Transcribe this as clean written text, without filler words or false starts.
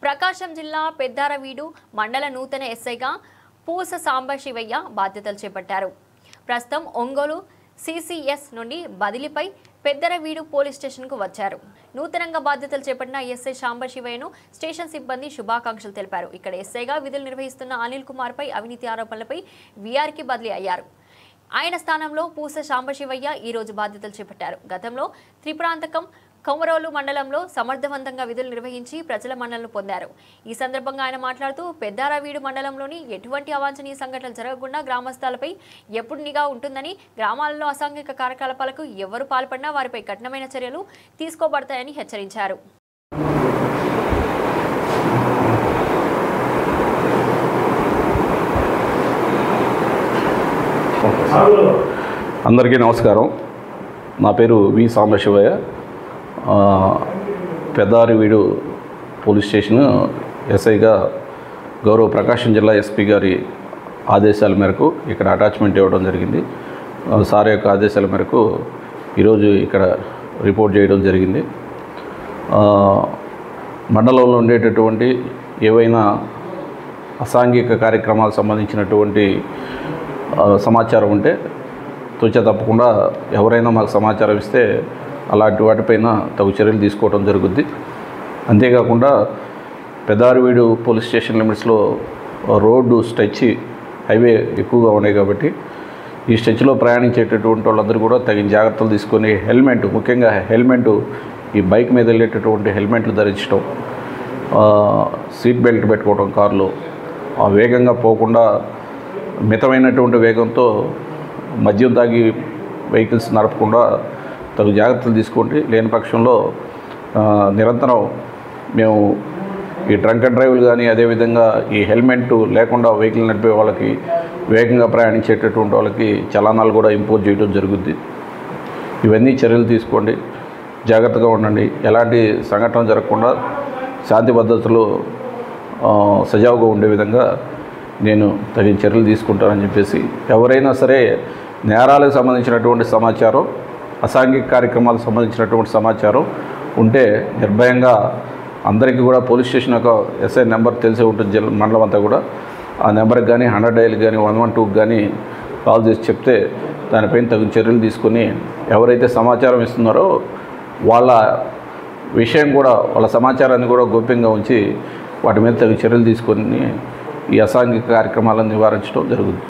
ప్రకాశం జిల్లా పెద్దారవీడు మండల నూతన ఎస్ఐగా పూస సాంబశివయ్య బాధ్యతలు చేపట్టారు. ప్రస్తుతం ఒంగోలు సిసిఎస్ నుండి బదిలీపై పెద్దరవీడు పోలీస్ స్టేషన్కు వచ్చారు. నూతనంగా బాధ్యతలు చేపట్టిన ఎస్ఐ సాంబశివయ్యను స్టేషన్ సిబ్బంది శుభాకాంక్షలు తెలిపారు. ఇక్కడ ఎస్ఐగా విధులు నిర్వహిస్తున్న అనిల్ కుమార్పై అవినీతి ఆరోపణలపై వీఆర్కి బదిలీ అయ్యారు. ఆయన స్థానంలో పూస సాంబశివయ్య ఈ రోజు బాధ్యతలు చేపట్టారు. గతంలో త్రిపురాంతకం కొమరోలు మండలంలో సమర్థవంతంగా విధులు నిర్వహించి ప్రజల మన్ననలు పొందారు. ఈ సందర్భంగా ఆయన మాట్లాడుతూ పెద్దారవీడు మండలంలోని ఎటువంటి అవాంఛనీయ సంఘటనలు జరగకుండా గ్రామస్తులపై ఎప్పుడు నిఘా ఉంటుందని, గ్రామాలలో అసాంఘిక కార్యకలాపాలకు ఎవరు పాల్పడినా వారిపై కఠినమైన చర్యలు తీసుకోబడతాయని హెచ్చరించారు. అందరికీ నమస్కారం. నా పేరు వి సాంబశివయ్య. పెద్దారవీడు పోలీస్ స్టేషన్ ఎస్ఐగా గౌరవ ప్రకాశం జిల్లా ఎస్పీ గారి ఆదేశాల మేరకు ఇక్కడ అటాచ్మెంట్ ఇవ్వడం జరిగింది. సార్ యొక్క ఆదేశాల మేరకు ఈరోజు ఇక్కడ రిపోర్ట్ చేయడం జరిగింది. మండలంలో ఉండేటటువంటి ఏవైనా అసాంఘిక కార్యక్రమాలకు సంబంధించినటువంటి సమాచారం ఉంటే తుచ తప్పకుండా ఎవరైనా మాకు సమాచారం ఇస్తే అలాంటి వాటిపైన తగు చర్యలు తీసుకోవడం జరుగుద్ది. అంతేకాకుండా పెద్దారవీడు పోలీస్ స్టేషన్ లిమిట్స్లో రోడ్డు స్ట్రెచ్ హైవే ఎక్కువగా ఉన్నాయి కాబట్టి ఈ స్ట్రెచ్లో ప్రయాణించేటటువంటి వాళ్ళందరూ కూడా తగిన జాగ్రత్తలు తీసుకొని హెల్మెట్, ముఖ్యంగా హెల్మెట్, ఈ బైక్ మీద వెళ్ళేటటువంటి హెల్మెట్లు ధరించడం, సీట్ బెల్ట్ పెట్టుకోవడం, కార్లో వేగంగా పోకుండా మితమైనటువంటి వేగంతో మద్యం తాగి వెహికల్స్ నడపకుండా తగు జాగ్రత్తలు తీసుకోండి. లేని పక్షంలో నిరంతరం మేము ఈ డ్రంక్ అండ్ డ్రైవ్లు కానీ, అదేవిధంగా ఈ హెల్మెట్ లేకుండా వెహికల్ నడిపే వాళ్ళకి, వేగంగా ప్రయాణించేటటువంటి వాళ్ళకి చలానాలు కూడా ఇంపోజ్ చేయడం జరుగుద్ది. ఇవన్నీ చర్యలు తీసుకోండి, జాగ్రత్తగా ఉండండి. ఎలాంటి సంఘటన జరగకుండా శాంతి భద్రతలు సజావుగా ఉండే విధంగా నేను తగిన చర్యలు తీసుకుంటానని చెప్పేసి, ఎవరైనా సరే నేరాలకు సంబంధించినటువంటి సమాచారం, అసాంఘిక కార్యక్రమాలకు సంబంధించినటువంటి సమాచారం ఉంటే నిర్భయంగా అందరికీ కూడా పోలీస్ స్టేషన్ యొక్క ఎస్ఐ నెంబర్ తెలిసే ఉంటుంది. జిల్లా మండలం అంతా కూడా ఆ నెంబర్కి కానీ 100 డైల్ కానీ 112కి కానీ కాల్ చేసి చెప్తే దానిపైన తగిన చర్యలు తీసుకొని ఎవరైతే సమాచారం ఇస్తున్నారో వాళ్ళ విషయం కూడా, వాళ్ళ సమాచారాన్ని కూడా గోప్యంగా ఉంచి వాటి మీద తగిన చర్యలు తీసుకొని ఈ అసాంఘిక కార్యక్రమాలను నివారించడం జరుగుతుంది.